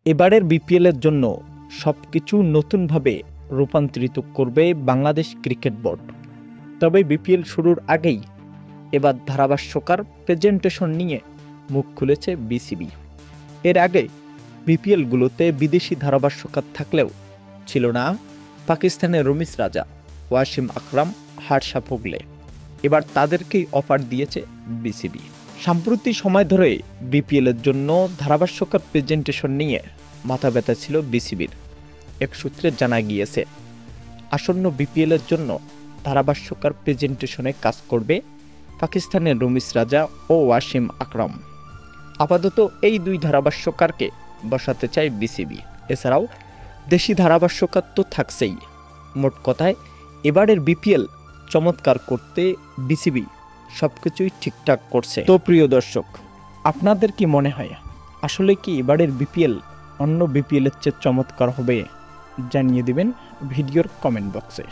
এবারের বিপিএলের জন্য সবকিছু নতুনভাবে রূপান্তরিত করবে বাংলাদেশ ক্রিকেট বোর্ড। তবে বিপিএল শুরুর আগেই এবার ধারাভাষ্যকার প্রেজেন্টেশন নিয়ে মুখ খুলেছে বিসিবি। এর আগে বিপিএলগুলোতে বিদেশি ধারাভাষ্যকার থাকলেও ছিল না পাকিস্তানের রমিজ রাজা, ওয়াসিম আকরাম, হার্ষা ভোগলে। এবার তাদেরকেই অফার দিয়েছে বিসিবি। সাম্প্রতিক সময় ধরে বিপিএলের জন্য ধারাভাষ্যকার প্রেজেন্টেশন নিয়ে মাথা ব্যথা ছিল বিসিবির। এক সূত্রে জানা গিয়েছে, আসন্ন বিপিএলের জন্য ধারাভাষ্যকার প্রেজেন্টেশনে কাজ করবে পাকিস্তানের রমিজ রাজা ও ওয়াসিম আকরাম। আপাতত এই দুই ধারাভাষ্যকারকে বসাতে চায় বিসিবি। এছাড়াও দেশি ধারাভাষ্যকার তো থাকছেই। মোট কথায় এবারের বিপিএল চমৎকার করতে বিসিবি সবকিছুই ঠিকঠাক করছে। তো প্রিয় দর্শক, আপনাদের কি মনে হয়, আসলে কি এবারের বিপিএল অন্য বিপিএলের চেয়ে চমৎকার হবে? জানিয়ে দিবেন ভিডিওর কমেন্ট বক্সে।